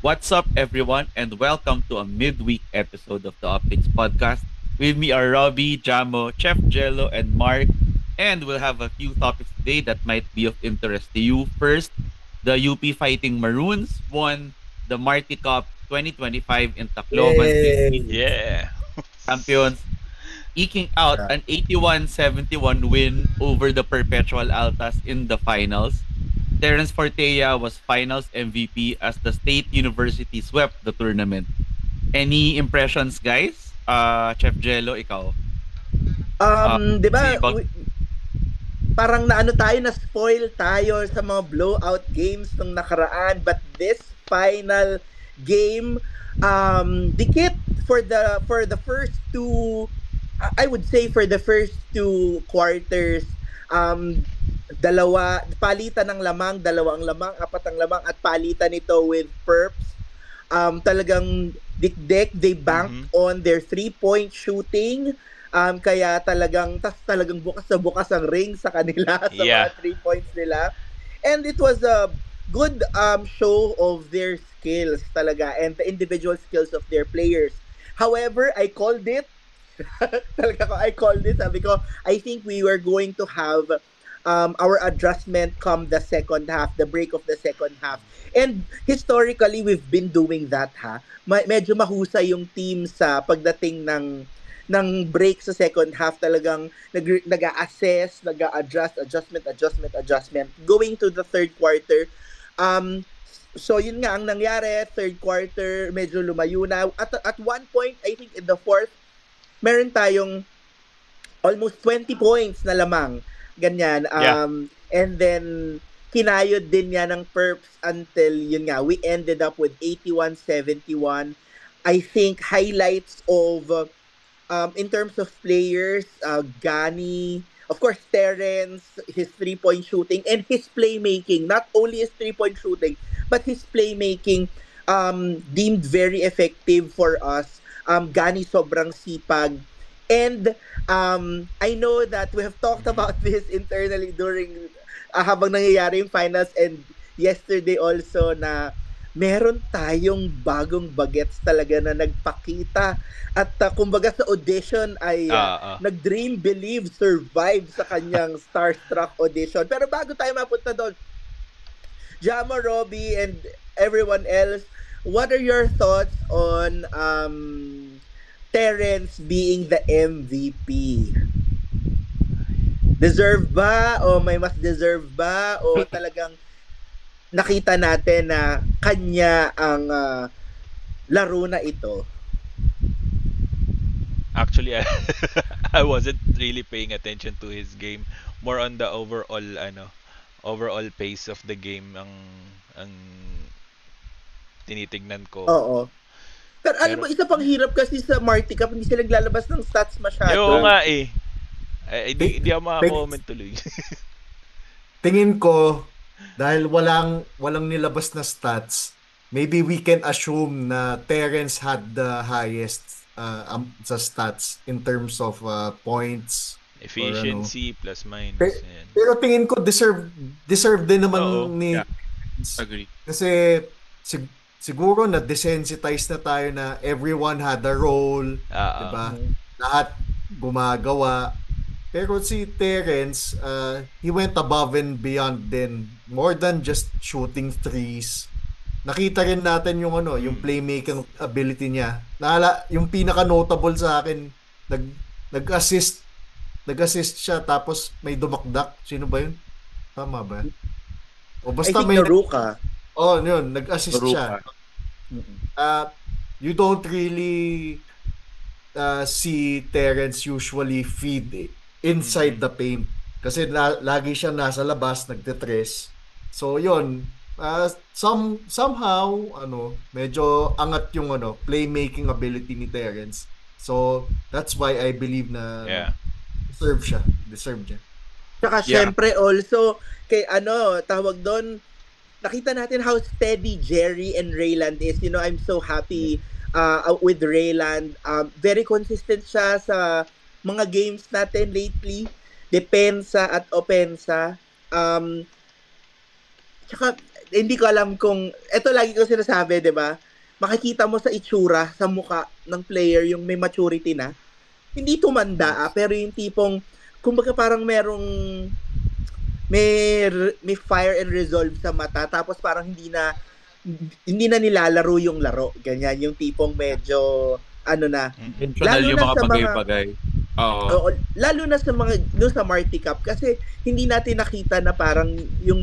What's up, everyone, and welcome to a midweek episode of the Optics Podcast. With me are Robbie, Jamo, Chef Jello, and Mark, and we'll have a few topics today that might be of interest to you. First, the UP Fighting Maroons won the Marty Cup 2025 in Tacloban, Philippines. Yay! Yeah. Champions eking out Sarap. an 81-71 win over the Perpetual Altas in the finals. Terence Fortea was finals MVP as the State University swept the tournament. Any impressions, guys? Chef Jello, ikaw. 'Di Kasi ba, parang naano tayo, na-spoil tayo sa mga blowout games nung nakaraan, but this final game, dikit for the first two, I would say for the first two quarters, um, palitan ng lamang, dalawang lamang, apat ang lamang, at palitan nito with Perps. Talagang dikdik, they banked Mm-hmm. on their three-point shooting. Kaya talagang bukas na bukas ang ring sa kanila sa mga Yeah. 3 points nila. And it was a good show of their skills talaga and the individual skills of their players. However, I called it. I called it. Sabi ko, I think we were going to have our adjustment come the second half, the break of the second half. And historically, we've been doing that, ha. Medyo mahusay yung team sa pagdating ng break sa second half. Talagang nag-a-assess, nag-a-adjust, adjustment. Going to the third quarter, so yun nga ang nangyari. Third quarter, medyo lumayo na. At one point, I think in the fourth, meron tayong almost 20 points na lamang. Ganyan. Yeah. And then, kinayod din niya ng Perps until, yun nga, we ended up with 81-71. I think highlights of, in terms of players, Gani, of course, Terence, his three-point shooting, and his playmaking. Not only his three-point shooting, but his playmaking deemed very effective for us. Gani sobrang sipag. And I know that we have talked Mm-hmm. about this internally during habang nangyayari yung finals and yesterday also na meron tayong bagong bagets talaga na nagpakita at kumbaga sa audition ay nag-dream, believe, survive sa kanyang starstruck audition. Pero bago tayo mapunta doon, Jamo, Robbie, and everyone else, what are your thoughts on Terence being the MVP? Deserve ba? O may mas deserve ba? O talagang nakita natin na kanya ang laro na ito? Actually, I wasn't really paying attention to his game. More on the overall pace of the game ang tinitignan ko. Oo. Pero alam Pero mo, isa pang hirap kasi sa Marty Cup, hindi sila naglalabas ng stats yung masyado. nga eh. Ay, di ako Big- makakomment tuloy. Tingin ko, dahil walang nilabas na stats, maybe we can assume na Terence had the highest sa stats in terms of points. Efficiency plus minus. Pe- Yan. Pero tingin ko deserve din naman Oo, ni yeah. Agree. kasi siguro na desensitize na tayo na everyone had a role, Ah, 'di ba? Lahat gumagawa. Pero si Terence, he went above and beyond din. More than just shooting threes. Nakita rin natin yung yung playmaking ability niya. Yung pinaka notable sa akin, nag-assist siya tapos may dumakdak. Sino ba 'yun? Tama ba? O I basta think may Naruka. yun, nag-assist siya. You don't really see Terence usually feed inside the paint kasi lagi siya nasa labas nagtetres. So yun, somehow medyo angat yung playmaking ability ni Terence. So that's why I believe na yeah. deserve siya. Tsaka Yeah. syempre also, kay tawag doon, nakita natin how steady Jerry and Rayland is. I'm so happy with Rayland. Very consistent siya sa mga games natin lately. Depensa at opensa. Tsaka hindi ko alam kung, eto lagi ko sinasabi, di ba? Makikita mo sa itsura, sa muka ng player, yung may maturity na. Hindi tumanda, pero yung tipong, kumbaga parang may fire and resolve sa mata, tapos parang hindi na nilalaro yung laro. Ganyan, yung tipong medyo, ano na, Intentional lalo yung na mga sa mga, bagay-bagay. Oo. oo, lalo na sa mga, no, sa Marty Cup, kasi hindi natin nakita na parang yung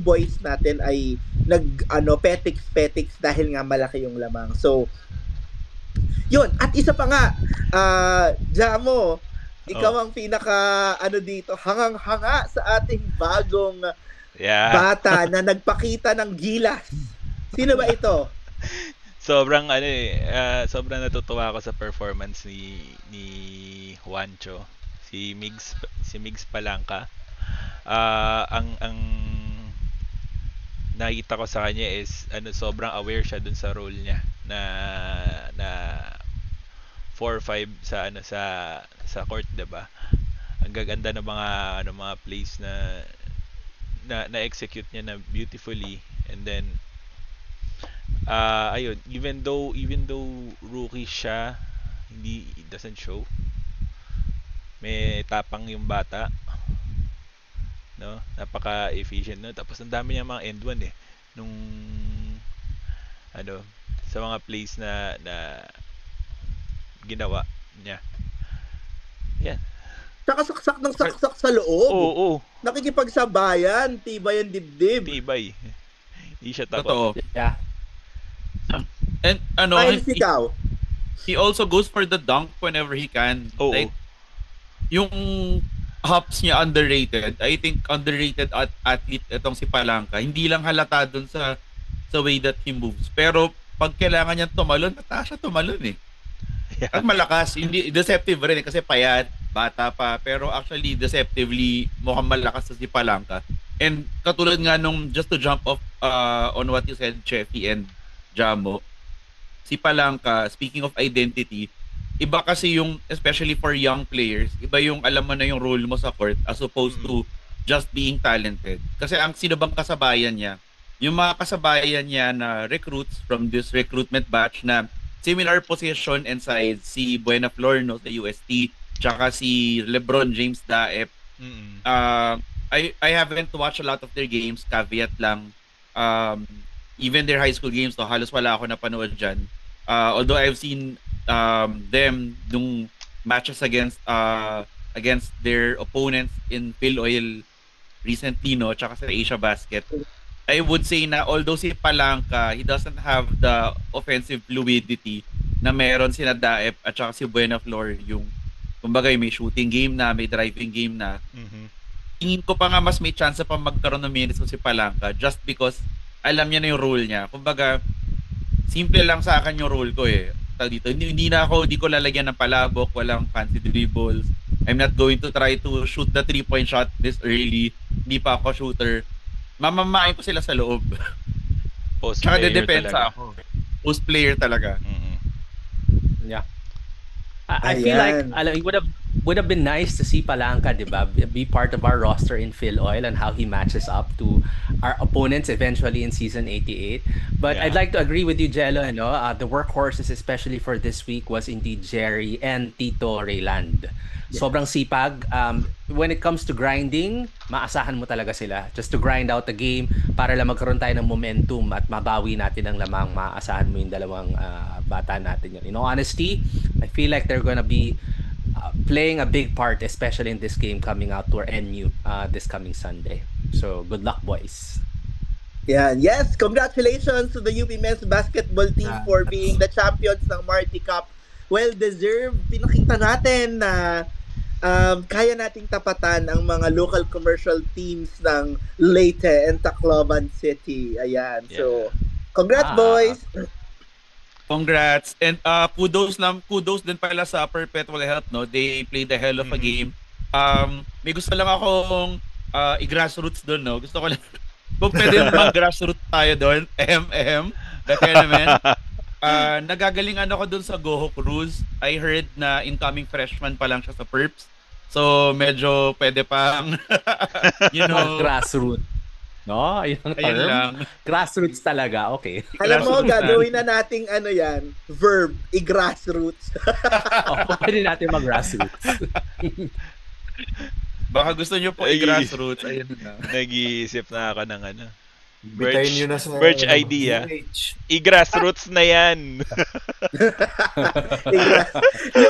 boys natin ay petiks dahil nga malaki yung lamang. So, yun. At isa pa nga, Jamo, ikaw ang pinaka, dito, hangang-hanga sa ating bagong Yeah. bata na nagpakita ng gilas. Sino ba ito? Sobrang sobrang natutuwa ako sa performance ni Juancho. Si Migs Palangka. Ang nakita ko sa kanya is sobrang aware siya dun sa role niya na 4-5 sa court, 'di ba? Ang gaganda ng mga plays na execute niya na beautifully, and then ayun, even though rookie siya, it doesn't show. May tapang yung bata, no? Napaka-efficient, no? Tapos ang dami niya mga end one nung sa mga plays na ginawa niya. Yan. Saka saksak ng saksak sa loob. Oo. Nakikipagsabayan, tibay ang dibdib. Tibay. Hindi siya takot. Totoo. Yeah. And Ay, sigaw. he also goes for the dunk whenever he can. Oo. Like, yung hops niya underrated. I think underrated athlete itong si Palangka. Hindi lang halata dun sa way that he moves. Pero pag kailangan niya tumalon, mataas siya tumalon eh. Yeah. At malakas, hindi deceptive rin kasi payat, bata pa, pero actually deceptively mukhang malakas na si Palangka. And katulad nga nung, just to jump off on what you said, Cheffy and Jamo, si Palangka, speaking of identity, iba kasi yung, especially for young players, iba yung alam mo na yung role mo sa court as opposed to just being talented. Kasi ang sino bang kasabayan niya, yung mga kasabayan niya na recruits from this recruitment batch na similar position and size, si Buena Flor no, sa UST, tsaka si LeBron James Daep. I haven't watched a lot of their games, caveat lang. Even their high school games, no, halos wala ako napanood dyan. Although I've seen them nung matches against their opponents in PhilOil recently, no, tsaka sa Asia Basket. I would say na although si Palangka, he doesn't have the offensive fluidity na meron sina Daep at saka si Buena Flor, yung kumbaga may shooting game na, may driving game na. Tingin ko pa nga mas may chance pa magkaroon ng minutes si Palangka just because alam niya na yung role niya. Kumbaga, simple lang sa akin yung role ko eh. Dito, hindi ko lalagyan ng palabok, walang fancy dribbles. I'm not going to try to shoot the 3-point shot this early. Hindi pa ako shooter. Mamamain ko sila sa loob. Post Tsaka player dedepensa talaga. ako. Post player talaga. Yeah. I feel like it would have been nice to see Palangka, diba, be part of our roster in PhilOil and how he matches up to our opponents eventually in season 88. But Yeah. I'd like to agree with you, Jello. The workhorses, especially for this week, was indeed Jerry and Tito Rayland. Sobrang sipag. When it comes to grinding, maasahan mo talaga sila. Just to grind out the game para lang magkaroon tayo ng momentum at mabawi natin ang lamang, maasahan mo yung dalawang bata natin yun. In all honesty, I feel like they're gonna be playing a big part, especially in this game coming out to our NU this coming Sunday. So, good luck, boys. Yeah, yes, congratulations to the UP men's basketball team for being the champions ng Marty Cup. Well-deserved. Pinakita natin na kaya nating tapatan ang mga local commercial teams ng Leyte and Tacloban City. Ayan. Yeah. So, congrats, boys. Congrats. And kudos din pala sa Perpetual Health, no? They played a hell of a game. May gusto lang akong i-grassroots doon, no? Gusto ko lang kung pwede mag-grassroots tayo doon, the tournament. Nagagalingan ako doon sa Goho Cruz. I heard na incoming freshman pa lang siya sa Perps. So, medyo pwede pang, Grassroots. No? Ayun ang Ayun term. lang. Grassroots talaga. Okay. Alam mo, Grassroots gagawin na nating ano yan, verb, i-grassroots. Pwede natin mag-grassroots. Baka gusto nyo po Ay. i-grassroots. Ayun na. Nag-iisip na ako ng ano. Bitayin nyo na sa merch idea. GH. I-grassroots na yan.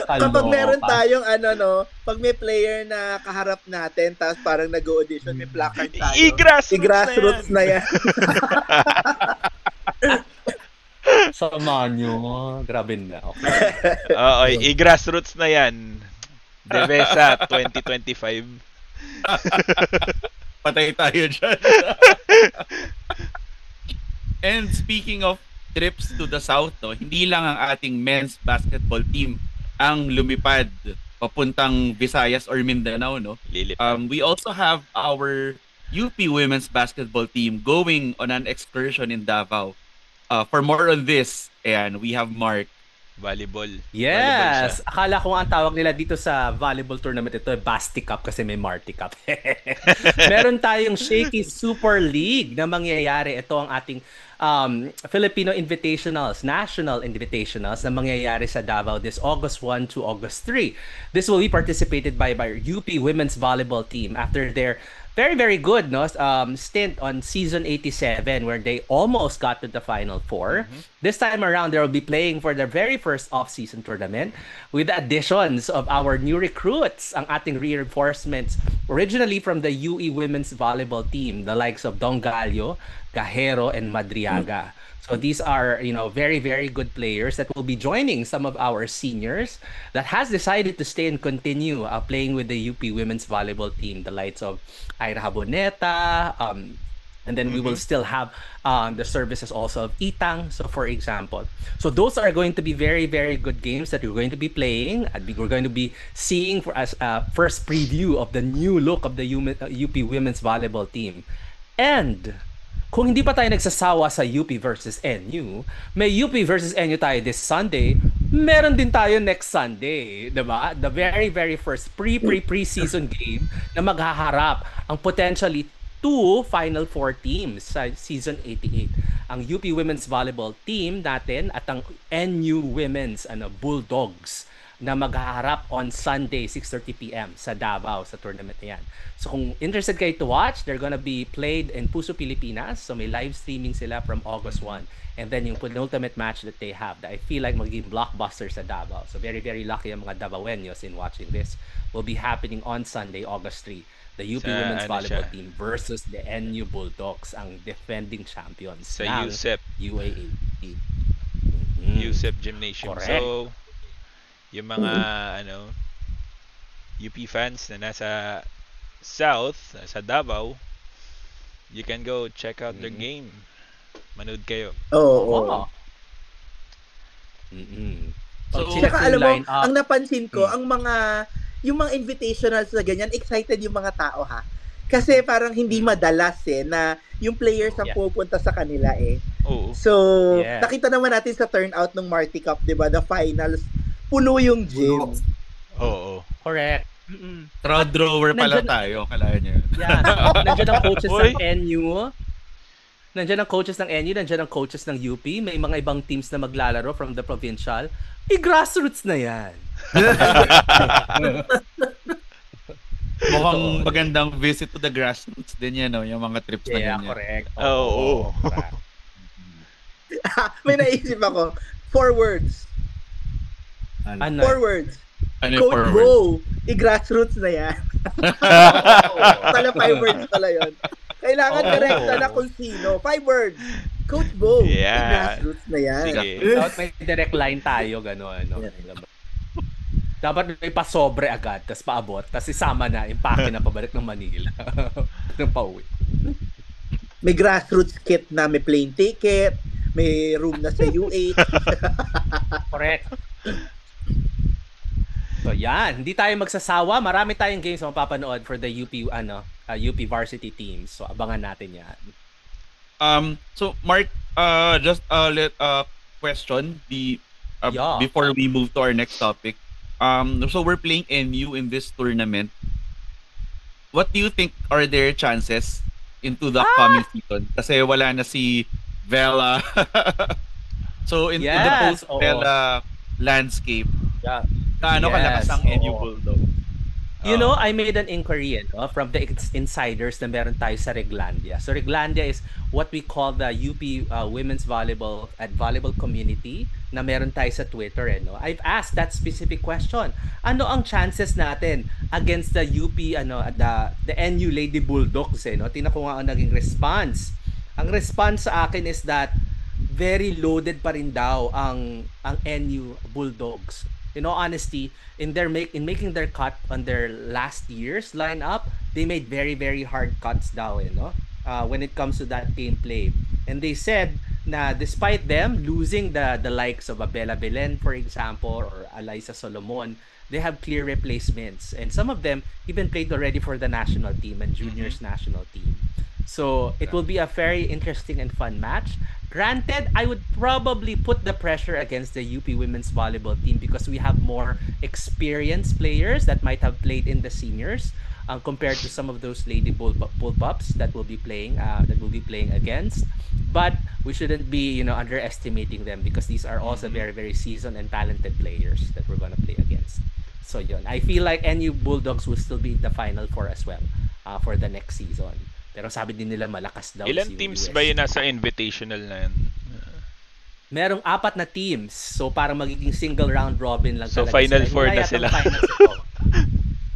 Kapag meron Kaloka. tayong ano no, pag may player na kaharap natin tapos parang nag-audition, may placard tayo. I-grassroots, I-grassroots na yan. Sama nyo. Grabe na. Okay. Oo, i-grassroots na yan. Devesa 2025. Patay tayo dyan. And speaking of trips to the south, no, hindi lang ang ating men's basketball team ang lumipad papuntang Visayas or Mindanao, no. Lilip. We also have our UP women's basketball team going on an excursion in Davao. For more on this, and we have Mark. Volleyball. Yes! Akala ko nga ang tawag nila dito sa volleyball tournament ito ay Basti Cup kasi may Marty Cup. Meron tayong Shaky Super League na mangyayari. Ito ang ating Filipino Invitationals, National Invitationals na mangyayari sa Davao this August 1 to August 3. This will be participated by UP women's volleyball team after their very, very good stint on season 87 where they almost got to the Final Four. This time around, they will be playing for their very first off-season tournament with the additions of our new recruits, ang ating reinforcements, originally from the UE women's volleyball team, the likes of Don Gallo, Cajero, and Madriaga. So these are, very, very good players that will be joining some of our seniors that has decided to stay and continue playing with the UP women's volleyball team, the likes of Ira Haboneta, and then we will still have the services also of Itang, so for example. So those are going to be very, very good games that we're going to be playing. We're going to be seeing for us first preview of the new look of the UP women's volleyball team. And kung hindi pa tayo nagsasawa sa UP versus NU, may UP versus NU tayo this Sunday, meron din tayo next Sunday, diba? The very, very first pre-season game na maghaharap ang potentially 2 Final Four teams sa Season 88. Ang UP Women's Volleyball team natin at ang NU Women's Bulldogs na maghaharap on Sunday, 6:30 p.m. sa Davao, sa tournament na yan. So kung interested kayo to watch, they're gonna be played in Puso, Pilipinas. So may live streaming sila from August 1. And then yung penultimate match that they have, that I feel like magiging blockbuster sa Davao. So very, very lucky ang mga Davaoenos in watching this. Will be happening on Sunday, August 3. The UP Women's Volleyball team versus the NU Bulldogs, ang defending champions Sa ng USEP. UAAP. USEP Gymnasium. Correct. So, yung mga UP fans na nasa South, sa Davao, you can go check out their game. Manood kayo. Oo. So, Tsaka alam mo, ang napansin ko, yung mga invitationals na ganyan, excited yung mga tao ha. Kasi parang hindi madalas na yung players ang pupunta sa kanila Oo. So, Yes. nakita naman natin sa turnout ng Marty Cup, 'di ba? The finals, puno yung gym. Oo. Correct. crowd drawer pala Nandyan- tayo. Kala nyo. Yan. Nandiyan ang coaches Uy. ng NU. Nandiyan ang coaches ng NU, nandiyan ang coaches ng UP. May mga ibang teams na maglalaro from the provincial. I-grassroots na yan. Mukhang magandang visit to the grassroots din yan, no? Yung mga trips na Yeah, ganyan. correct. Oo. May naisip ako. 4 words. Ano? 4 words. Ano yung Coach forward? Bo. I-grassroots na yan. Pala 5 words pala yun. Kailangan Oo. direkta na kung sino. 5 words. Coach Bo. Yeah. I-grassroots na yan. Sige. Dapat may direct line tayo, gano'n. No? Dapat may pasobre agad, tapos paabot, tapos isama na, impake na pabalik ng Manila. Ng pauwi. May grassroots kit na may plane ticket. May room na sa UH. Correct. So yan, hindi tayo magsasawa. Marami tayong games na mapapanood for the UP UP varsity teams. So abangan natin yan. So Mark, just question Yeah. before we move to our next topic. So we're playing NU in this tournament. What do you think are their chances into the upcoming season kasi wala na si Vela. So in the Yes, post oo. Vela landscape, Yeah. gaano kalakas Yes, ang NU oo. Bulldogs? You know, Oo. I made an inquiry from the insiders na meron tayo sa Reglandia. So Reglandia is what we call the UP women's volleyball at volleyball community na meron tayo sa Twitter. No? I've asked that specific question. Ano ang chances natin against the UP, the NU Lady Bulldogs? No? Tingnan ko nga ang naging response. Ang response sa akin is that very loaded pa rin daw ang NU Bulldogs. In all honesty, in making their cut on their last year's lineup, they made very very hard cuts daw, when it comes to that gameplay. And they said na despite them losing the likes of Abela Belen, for example, or Alyssa Solomon, they have clear replacements, and some of them even played already for the national team and juniors national team. So it will be a very interesting and fun match. Granted, I would probably put the pressure against the UP women's volleyball team because we have more experienced players that might have played in the seniors, compared to some of those lady bullpups that will be playing against. But we shouldn't be underestimating them because these are also very very seasoned and talented players that we're gonna play against. So yun, I feel like NU Bulldogs will still be in the final four as well, for the next season. Pero sabi din nila malakas daw Ilan si teams UST. ba yun nasa invitational na yun? Merong 4 na teams. So parang magiging single round robin lang So, talaga Final sila. Four Wala na yatang sila. finals ito.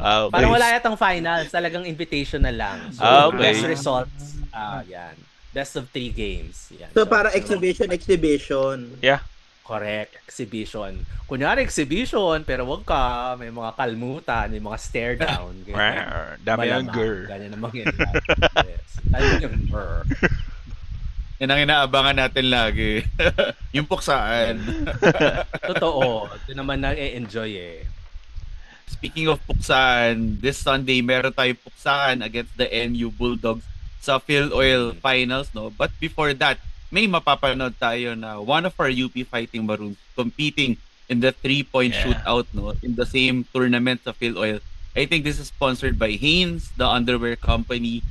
Okay. Parang wala yatang finals, talagang invitational lang. So Okay. best results, yan. Best of 3 games. Yan. So, para exhibition. Yeah. Correct. Exhibition. Kunyari exhibition, pero wag ka. May mga kalmutan, may mga stare down. Ganyan. Dami yung Malamang. girl. Ganyan naman yun. Yes. Dami yung girl. Yan ang inaabangan natin lagi. Yung puksaan. Totoo. Ito naman na-enjoy eh. Speaking of puksaan, this Sunday meron tayong puksaan against the NU Bulldogs sa PhilOil Finals, no? But before that, may mapapanood tayo na one of our UP Fighting Maroons competing in the 3-point shootout, no? In the same tournament sa PhilOil. I think this is sponsored by Hanes, the underwear company.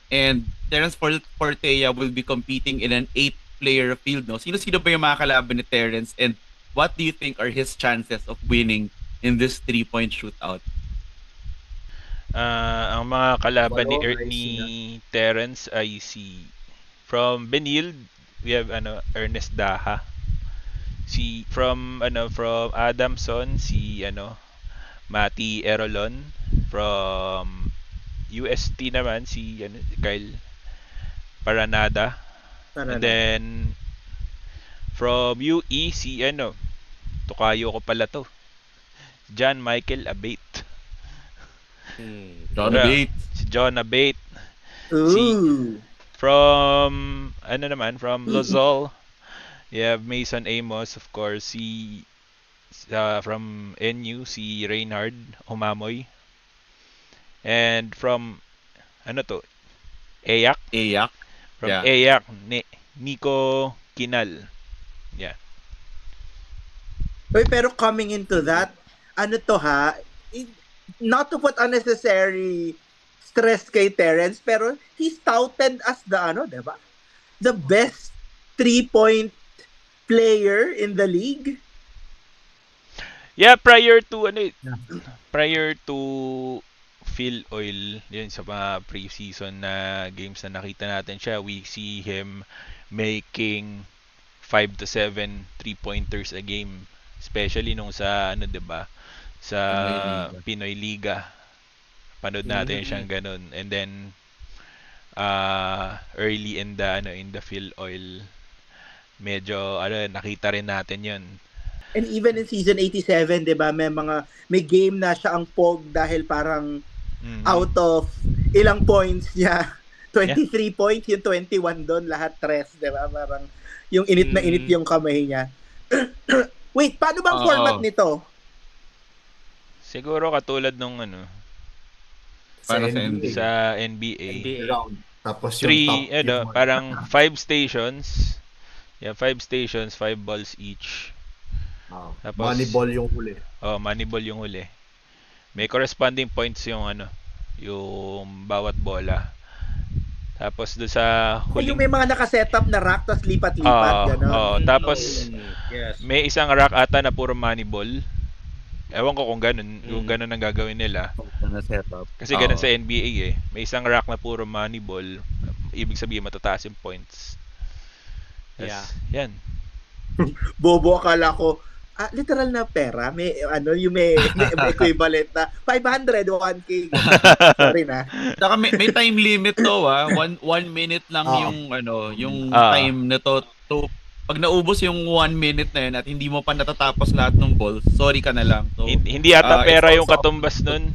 And Terence Fortea will be competing in an 8-player field, no? Sino-sino ba yung mga kalaban ni Terence? And what do you think are his chances of winning in this 3-point shootout? Ang mga kalaban Walo, ni Terence ay si from Benilde, we have Ernest Daha. From Adamson, si Mati Erolon. From UST naman si Kyle Paranada. And then from UE si tukayo ko pala to, John Michael Abate. John Bates. Si John Abate. Ooh. From from Lozol, you have Mason Amos, of course. From NU, si Reynard Humamoy. And from EYAC. Ayak. From Yeah. EYAC, Nico Kinal. Yeah. Uy, pero coming into that, not to put unnecessary stress kay Terence, pero he's touted as diba? The best 3-point player in the league. Yeah, prior to PhilOil, yun sa mga pre-season na games na nakita natin siya, we see him making 5 to 7 3-pointers a game, especially nung sa diba, sa Pinoy Liga. Panood natin siyang ganun. And then early in the PhilOil, medyo nakita rin natin 'yun. And even in season 87, 'di ba, may game na siya ang pog dahil parang out of ilang points niya, 23 points, yung 21 doon, lahat tres, 'di ba? Parang yung init na init yung kamay niya. Wait, paano bang format nito? Siguro katulad nung Para sa NBA. round. Tapos yung 3 top parang 5 stations. Yeah, 5 stations, 5 balls each. Tapos Moneyball yung huli. Moneyball yung huli. May corresponding points yung yung bawat bola. Tapos doon sa Kung yung huling... may mga nakasetup na rack, tapos lipat-lipat, gano'n. Tapos Yes. may isang rack ata na puro money ball. Ewan ko kung ganun ang gagawin nila. Na setup. Kasi ganun sa NBA eh. May isang rack na puro money ball. Ibig sabihin matataas yung points. Yeah. Yan. Bobo, akala ko, literal na pera. May, yung may equivalent na 500, 1K. Sorry na. Saka may time limit to, 1 minute lang yung time na to pag naubos yung 1 minute na yun at hindi mo pa natatapos lahat ng balls, sorry ka na lang. So, Hindi ata pera it's yung also- katumbas nun.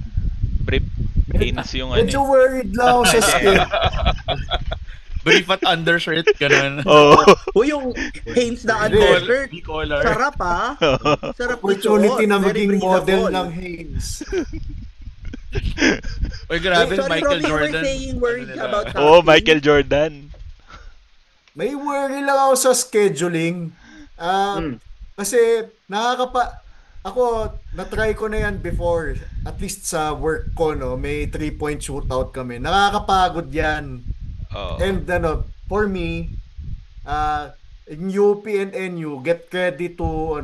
Brief. Haynes yung Medyo worried lang ako sa skill. brief at undershirt, ganun. Yung Hanes na undershirt. B-collar. Sarap Sarap Opportunity isuot. na Very maging model breathable. ng Haynes. Uy, grabe, Sorry, Michael Robbie, you were Jordan. saying worried Ano nila? about something. Michael Jordan. May worry lang ako sa scheduling. Kasi ako, na-try ko na yan before. At least sa work ko, no, may 3-point shootout kami. Nakakapagod yan. And for me, in UP and NU, get ready to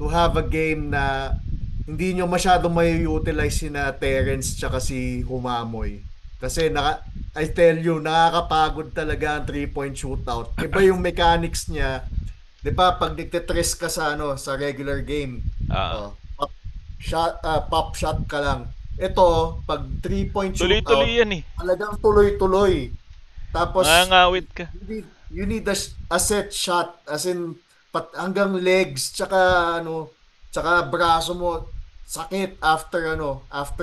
have a game na hindi nyo masyadong may utilize si na Terrence tsaka si Humamoy. Kasi I tell you, nakakapagod talaga ang 3-point shootout. Iba yung mechanics niya. 'Di ba pag nagte-tres ka sa sa regular game, pop shot ka lang. Ito, pag 3-point shootout, Tuloy-tuloy yan eh. talagang tuloy-tuloy. Tapos Ngangawit ka. you need a set shot, as in hanggang legs tsaka braso mo sakit after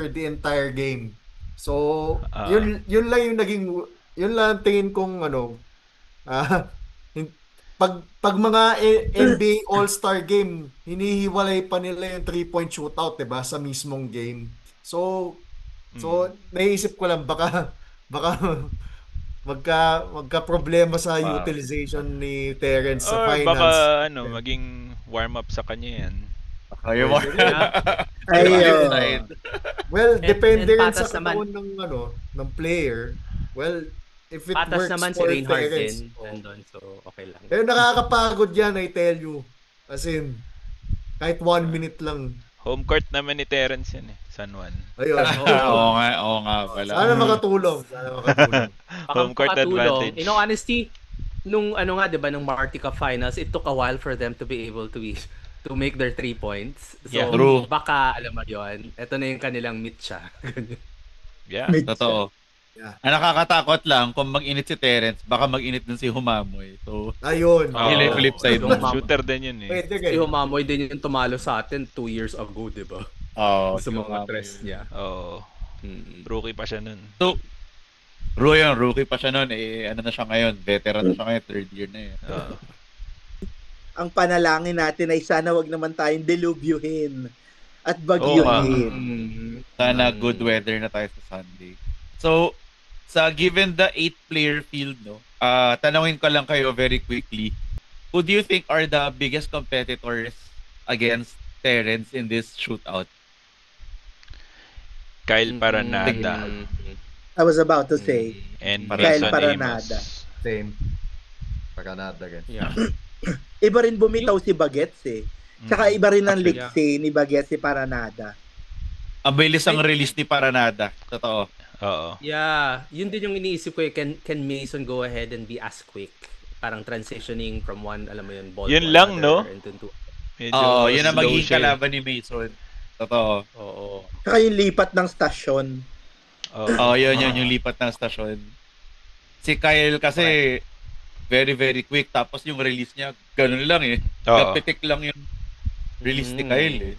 the entire game. So yun lang ang tingin kong pag mga NBA All-Star game, hinihiwalay pa nila yung 3-point shootout, 'di ba, sa mismong game. So naisip ko lang baka magka problema sa utilization ni Terrence sa Or finals. baka maging warm up sa kanya yan. Ayun. Well, depende rin patas sa katawan ng player. Well, if it Patas works naman si for Reinhardt Terrence. din. Nandun, so okay lang. Pero nakakapagod yan, I tell you. As in, kahit 1 minute lang. Home court naman ni Terrence yan eh. San Juan. Ayun. Oo nga pala. Sana makatulong. Home court advantage. In all honesty, nung 'di ba, nung Marty Cup Finals, it took a while for them to be able to make their 3 points. So Yeah. True. baka alam mo 'yon. Ito na yung kanilang mitsa. Yeah. Totoo. Yeah. Ang nakakatakot lang, kung mag-init si Terrence, baka mag-init din si Humamoy. So, Ayun. flip side Yung mo. Shooter din yun eh. Pwede Si kayo. Humamoy din yung tumalo sa atin 2 years ago, 'di ba? Oo. Sa mga tres niya. Rookie pa siya nun. So, rookie pa siya noon. Ano na siya ngayon? Veteran na siya ngayon. 3rd year na yun. Ang panalangin natin ay sana wag naman tayong delubyuhin at bagyuhin. Sana good weather na tayo sa Sunday. So, given the 8-player field, tanungin ko lang kayo very quickly. Who do you think are the biggest competitors against Terrence in this shootout? Kyle Paranada I was about to say. and Kyle Mason Paranada. Amos. Same. Paranada rin. Yeah. Iba rin bumitaw si Bagets eh. Tsaka iba rin ang Yeah. liksi ni Bagets si Paranada. Ang bilis ang release ni Paranada. Totoo. Oo. Yeah, yun din yung iniisip ko, can Mason go ahead and be as quick? Parang transitioning from one, alam mo yun, ball Yun to lang, another, no? and then to- Medyo Yun ang slow magiging siya. kalaban ni Mason. Totoo. Oo. Tsaka yung lipat ng stasyon. Yun yung lipat ng stasyon. Si Kyle kasi very, very quick. Tapos yung release niya, ganun lang eh. Oo. Kapitik lang yung release ni Kyle eh.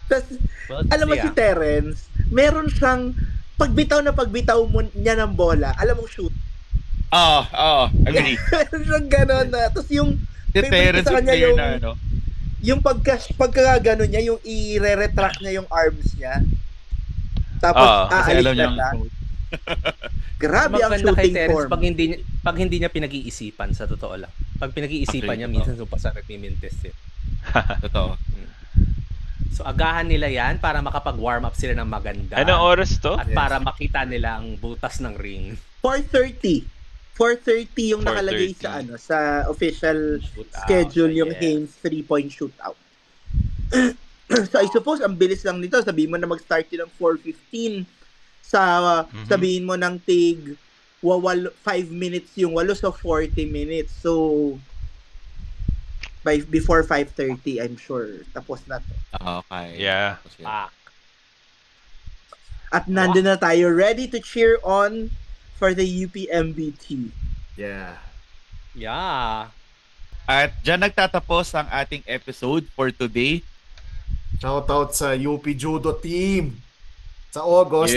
Tapos, Well, alam mo yeah. si Terrence, meron siyang pagbitaw mo niya ng bola, alam mong shoot. Agree. Meron siyang gano'n na. Tapos yung Si favorite Terrence sa yung kanya player yung, na ano. yung pagka gano'n niya, yung i-retract niya yung arms niya. Tapos Kasi aalis alam niya na siya. ang Grabe ang Maganda kay shooting Terrence form. pag hindi niya pinag-iisipan, sa totoo lang. Pag pinag-iisipan niya, Agree, minsan sumpa sa nagmimintes eh. Totoo. So agahan nila yan para makapag-warm up sila ng maganda. Anong oras to? At para makita nila ang butas ng ring. 4:30. 4:30 yung 4:30. nakalagay sa sa official Shootout, schedule yung yes. Hames 3-point shootout. So I suppose ang bilis lang nito. Sabihin mo na mag-start yun ng 4:15. Sabihin mo ng 5 minutes yung walo, so 40 minutes. So before 5:30, I'm sure tapos na to. Okay. Yeah. Pak. At nandun na tayo ready to cheer on for the UPMBT. Yeah. Yeah. At dyan nagtatapos ang ating episode for today. Shoutout sa UP Judo team. Sa August,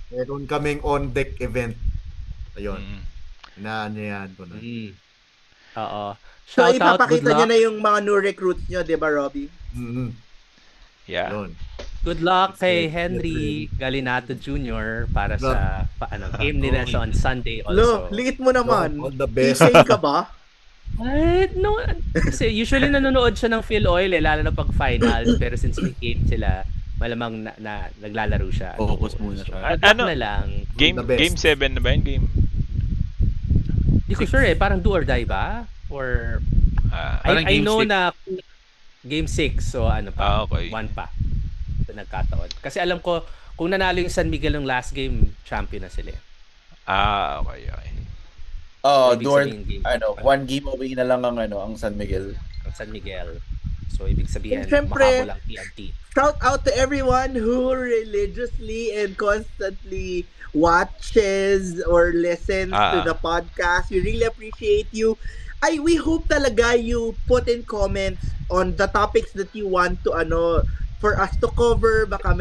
meron kaming on-deck event. Ayun. Inaanyayahan ko na. Oo. So Shout out, good ipapakita nyo luck. na yung mga new recruits nyo, di ba, Robbie? Mm-hmm. Yeah. Ayun. Good luck kay Yes, Henry Galinato Jr. para sa game nila sa on Sunday Lo, also. liit mo naman. All the best. Isay ka ba? Ay, no. Kasi usually nanonood siya ng Phil Oil lalo na pag finals. Pero since may game sila, malamang na naglalaro siya. Focus muna siya. Good luck Ano? na lang. Game The best. game 7 na ba yun? Di ko sure parang do or die ba? Or Parang I game know 6. na game 6 so ano pa, okay. 1 pa. So, nagkataon. Kasi alam ko kung nanalo yung San Miguel ng last game, champion na sila. Okay. Oh, Ibig door, sabihin, game one game away na lang ang San Miguel. Ang San Miguel. So ibig sabihin, And syempre, makahabol ang TNT. Shout out to everyone who religiously and constantly watches or listens to the podcast. We really appreciate you. We hope talaga you put in comments on the topics that you want to for us to cover. Baka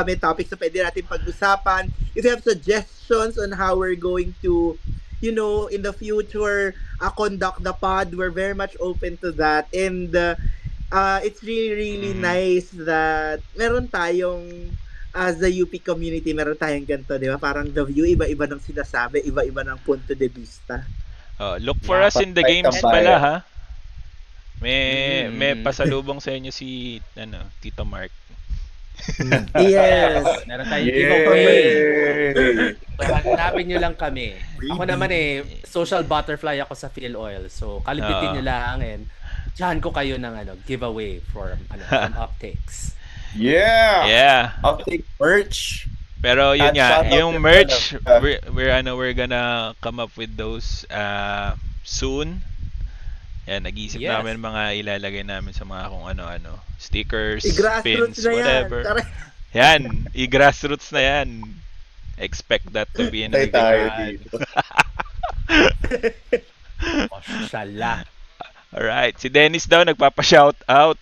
may topics na pwede natin pag-usapan. If you have suggestions on how we're going to in the future conduct the pod, we're very much open to that. And it's really nice that meron tayong as the UP community, meron tayong ganito, di ba? Parang the view, iba-iba ng sinasabi, iba-iba ng punto de vista. Look for us in the games pala, ha? May pasalubong sa inyo si Tito Mark. Yes. Meron tayong giveaway. So, hanapin nyo lang kami. Ako naman social butterfly ako sa Phil Oil. So, kalibitin nyo lang and diyan ko kayo ng giveaway from Optics. Yeah. Uptake merch. Pero yun At nga, shoutout yung din merch, pala. we're gonna come up with those soon. Yan, nag-iisip namin mga ilalagay namin sa mga kung ano-ano. Stickers, I-grassroots pins, na yan. whatever. Yan, i-grassroots na yan. Expect that to be in the Tayo video. dito. Mashallah. Alright, si Dennis daw nagpapa-shout out.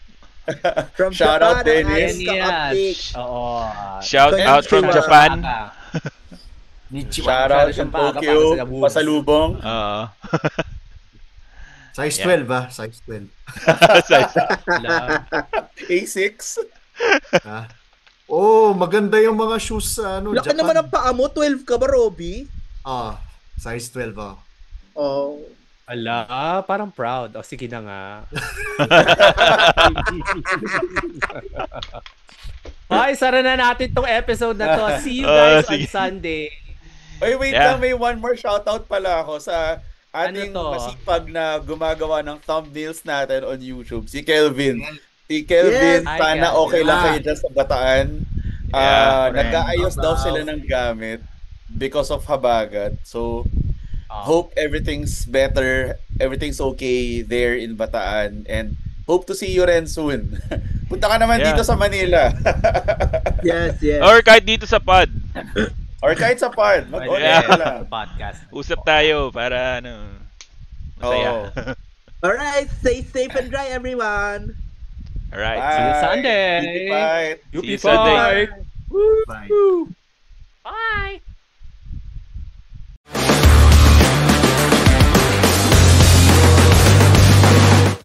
From Shout out, Japan, Dennis. Ayos ka update. Oo. Shout out from Konnichiwa. Japan. Shout out from Tokyo. Pasalubong. Oo. Size 12 Size 12. A6. Maganda yung mga shoes sa Laki Japan. naman ang paa mo, 12 ka ba, Robby? Size 12 Oh. Ala, parang proud. O, sige na nga. Ay, sara na natin tong episode na to. See you guys on sige. Sunday. Oy, wait lang. May one more shoutout pala ako sa ating Ano to? masipag na gumagawa ng thumbnails natin on YouTube. Si Kelvin. Si Kelvin, Yes. sana Hi, Kelvin. okay lang kayo dyan sa Bataan. Yeah, Nag-aayos daw Wow. sila ng gamit because of habagat. So, hope everything's better, everything's okay there in Bataan, and hope to see you rin soon. Punta ka naman Yeah. dito sa Manila. Yes. Or kahit dito sa pod. Or kahit sa part, Yeah. ka lang. Podcast. Usap tayo para masaya. Alright, stay safe and dry, everyone. Alright. Bye. See you Sunday. Bye. See you Sunday. Bye.